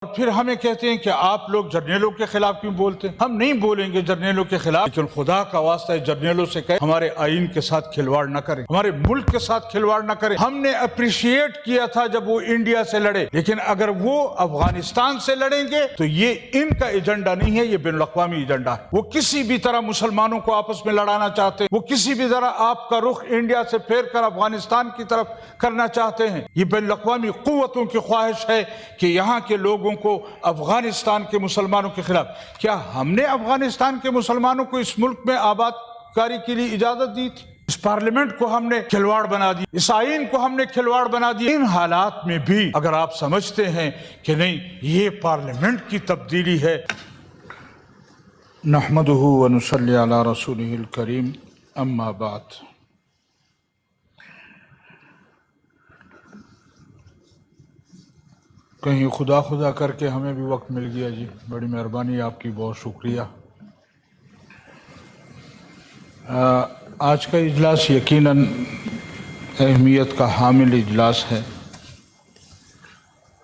اور پھر ہمیں کہتے ہیں کہ آپ لوگ جرنیلوں کے خلاف کیوں بولتے ہیں؟ ہم نہیں بولیں گے جرنیلوں کے خلاف، لیکن خدا کا واسطہ ہے جرنیلوں سے کہے ہمارے آئین کے ساتھ کھلواڑ نہ کریں، ہمارے ملک کے ساتھ کھلواڑ نہ کریں۔ ہم نے اپریشیٹ کیا تھا جب وہ انڈیا سے لڑے، لیکن اگر وہ افغانستان سے لڑیں گے تو یہ ان کا ایجنڈا نہیں ہے، یہ بین الاقوامی ایجنڈا ہے۔ وہ کسی بھی طرح مسلمانوں کو آپس میں لڑانا چاہتے ہیں، وہ کسی بھی طرح آپ کا رخ انڈیا سے پھیر کر افغانستان کی طرف کرنا چاہتے ہیں۔ یہ بین الاقوامی قوتوں کی خواہش ہے کہ یہاں کے لوگوں کو افغانستان کے مسلمانوں کے خلاف۔ کیا ہم نے افغانستان کے مسلمانوں کو اس ملک میں آباد کاری کے لیے اجازت دی تھی؟ اس پارلیمنٹ کو ہم نے کھلواڑ بنا دی، اس آئین کو ہم نے کھلواڑ بنا دی۔ ان حالات میں بھی اگر آپ سمجھتے ہیں کہ نہیں یہ پارلیمنٹ کی تبدیلی ہے۔ نحمدہ ونصلی علی رسولہ الکریم، اما بعد۔ کہیں خدا خدا کر کے ہمیں بھی وقت مل گیا جی، بڑی مہربانی آپ کی، بہت شکریہ۔ آج کا اجلاس یقیناً اہمیت کا حامل اجلاس ہے۔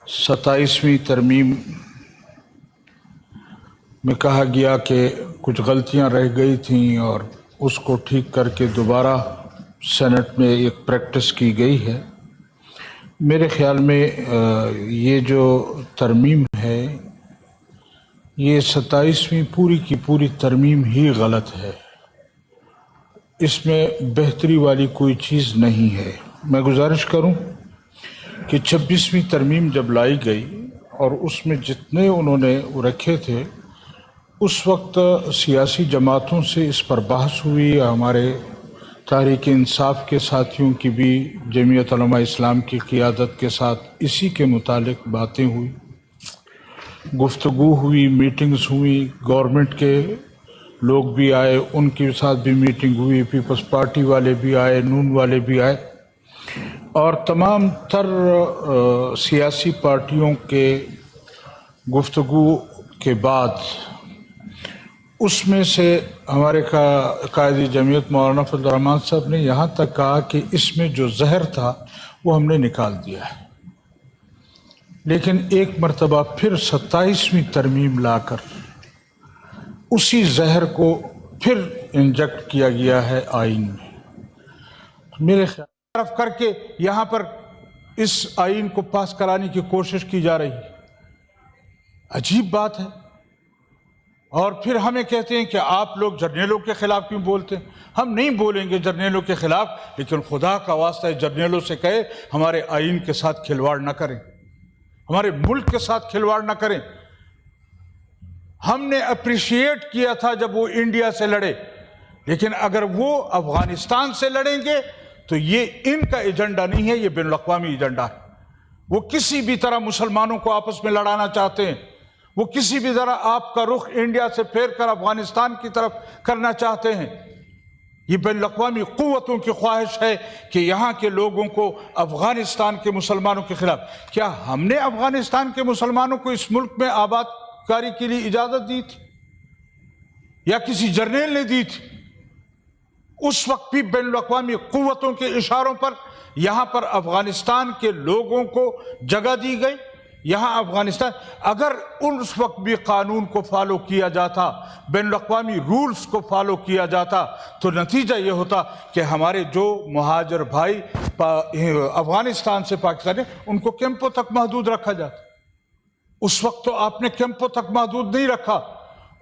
27ویں ترمیم میں کہا گیا کہ کچھ غلطیاں رہ گئی تھیں اور اس کو ٹھیک کر کے دوبارہ سینٹ میں ایک پریکٹس کی گئی ہے۔ میرے خیال میں یہ جو ترمیم ہے یہ 27ویں پوری کی پوری ترمیم ہی غلط ہے، اس میں بہتری والی کوئی چیز نہیں ہے۔ میں گزارش کروں کہ 26ویں ترمیم جب لائی گئی اور اس میں جتنے انہوں نے رکھے تھے، اس وقت سیاسی جماعتوں سے اس پر بحث ہوئی، ہمارے تحریک انصاف کے ساتھیوں کی بھی جمعیت علماء اسلام کی قیادت کے ساتھ اسی کے متعلق باتیں ہوئی، گفتگو ہوئی، میٹنگز ہوئی، گورنمنٹ کے لوگ بھی آئے، ان کے ساتھ بھی میٹنگ ہوئی، پیپلز پارٹی والے بھی آئے، نون والے بھی آئے، اور تمام تر سیاسی پارٹیوں کے گفتگو کے بعد اس میں سے ہمارے قائد جمعیت مولانا فضل الرحمان صاحب نے یہاں تک کہا کہ اس میں جو زہر تھا وہ ہم نے نکال دیا ہے، لیکن ایک مرتبہ پھر 27ویں ترمیم لا کر اسی زہر کو پھر انجیکٹ کیا گیا ہے آئین میں۔ میرے خیال طرف کر کے یہاں پر اس آئین کو پاس کرانے کی کوشش کی جا رہی ہے، عجیب بات ہے۔ اور پھر ہمیں کہتے ہیں کہ آپ لوگ جرنیلوں کے خلاف کیوں بولتے ہیں؟ ہم نہیں بولیں گے جرنیلوں کے خلاف، لیکن خدا کا واسطہ ہے جرنیلوں سے کہے ہمارے آئین کے ساتھ کھلواڑ نہ کریں، ہمارے ملک کے ساتھ کھلواڑ نہ کریں۔ ہم نے اپریشیٹ کیا تھا جب وہ انڈیا سے لڑے، لیکن اگر وہ افغانستان سے لڑیں گے تو یہ ان کا ایجنڈا نہیں ہے، یہ بین الاقوامی ایجنڈا ہے۔ وہ کسی بھی طرح مسلمانوں کو آپس میں لڑانا چاہتے ہیں، وہ کسی بھی طرح آپ کا رخ انڈیا سے پھیر کر افغانستان کی طرف کرنا چاہتے ہیں۔ یہ بین الاقوامی قوتوں کی خواہش ہے کہ یہاں کے لوگوں کو افغانستان کے مسلمانوں کے خلاف۔ کیا ہم نے افغانستان کے مسلمانوں کو اس ملک میں آباد کاری کے لیے اجازت دی تھی یا کسی جرنیل نے دی تھی؟ اس وقت بھی بین الاقوامی قوتوں کے اشاروں پر یہاں پر افغانستان کے لوگوں کو جگہ دی گئی۔ یہاں افغانستان، اگر اس وقت بھی قانون کو فالو کیا جاتا، بین الاقوامی رولز کو فالو کیا جاتا، تو نتیجہ یہ ہوتا کہ ہمارے جو مہاجر بھائی افغانستان سے پاکستان ان کو کیمپوں تک محدود رکھا جاتا۔ اس وقت تو آپ نے کیمپوں تک محدود نہیں رکھا،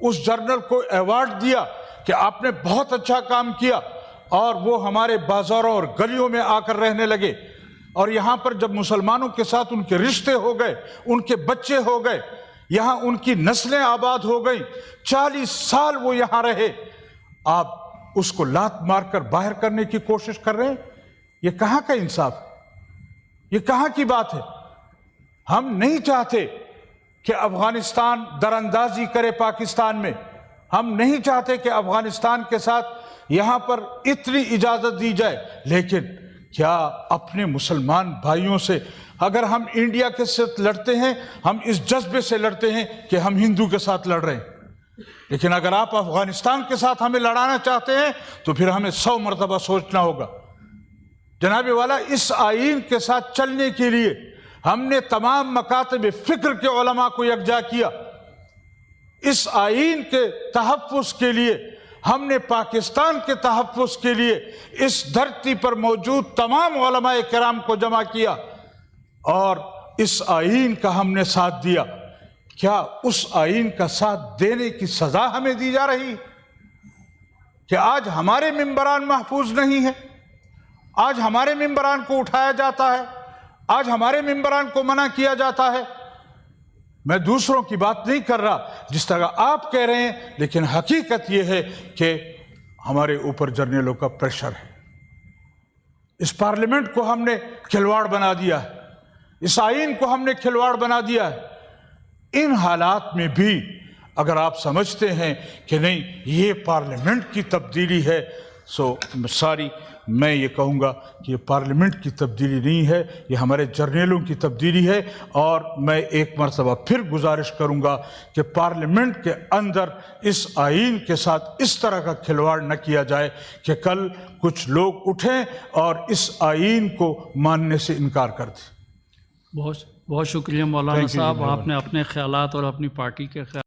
اس جرنل کو ایوارڈ دیا کہ آپ نے بہت اچھا کام کیا، اور وہ ہمارے بازاروں اور گلیوں میں آ کر رہنے لگے۔ اور یہاں پر جب مسلمانوں کے ساتھ ان کے رشتے ہو گئے، ان کے بچے ہو گئے، یہاں ان کی نسلیں آباد ہو گئیں، 40 سال وہ یہاں رہے، آپ اس کو لات مار کر باہر کرنے کی کوشش کر رہے ہیں؟ یہ کہاں کا انصاف، یہ کہاں کی بات ہے؟ ہم نہیں چاہتے کہ افغانستان دراندازی کرے پاکستان میں، ہم نہیں چاہتے کہ افغانستان کے ساتھ یہاں پر اتنی اجازت دی جائے، لیکن کیا اپنے مسلمان بھائیوں سے، اگر ہم انڈیا کے ساتھ لڑتے ہیں ہم اس جذبے سے لڑتے ہیں کہ ہم ہندو کے ساتھ لڑ رہے ہیں، لیکن اگر آپ افغانستان کے ساتھ ہمیں لڑانا چاہتے ہیں تو پھر ہمیں 100 مرتبہ سوچنا ہوگا۔ جناب والا، اس آئین کے ساتھ چلنے کے لیے ہم نے تمام مکاتب فکر کے علماء کو یکجا کیا، اس آئین کے تحفظ کے لیے ہم نے پاکستان کے تحفظ کے لیے اس دھرتی پر موجود تمام علماء کرام کو جمع کیا اور اس آئین کا ہم نے ساتھ دیا۔ کیا اس آئین کا ساتھ دینے کی سزا ہمیں دی جا رہی ہے کہ آج ہمارے ممبران محفوظ نہیں ہیں، آج ہمارے ممبران کو اٹھایا جاتا ہے، آج ہمارے ممبران کو منع کیا جاتا ہے؟ میں دوسروں کی بات نہیں کر رہا جس طرح آپ کہہ رہے ہیں، لیکن حقیقت یہ ہے کہ ہمارے اوپر جرنیلوں کا پریشر ہے۔ اس پارلیمنٹ کو ہم نے کھلواڑ بنا دیا ہے، اس آئین کو ہم نے کھلواڑ بنا دیا ہے۔ ان حالات میں بھی اگر آپ سمجھتے ہیں کہ نہیں یہ پارلیمنٹ کی تبدیلی ہے، میں یہ کہوں گا کہ یہ پارلیمنٹ کی تبدیلی نہیں ہے، یہ ہمارے جرنیلوں کی تبدیلی ہے۔ اور میں ایک مرتبہ پھر گزارش کروں گا کہ پارلیمنٹ کے اندر اس آئین کے ساتھ اس طرح کا کھلواڑ نہ کیا جائے کہ کل کچھ لوگ اٹھیں اور اس آئین کو ماننے سے انکار کر دیں۔ بہت شکریہ مولانا صاحب، آپ نے اپنے خیالات اور اپنی پارٹی کے خیالات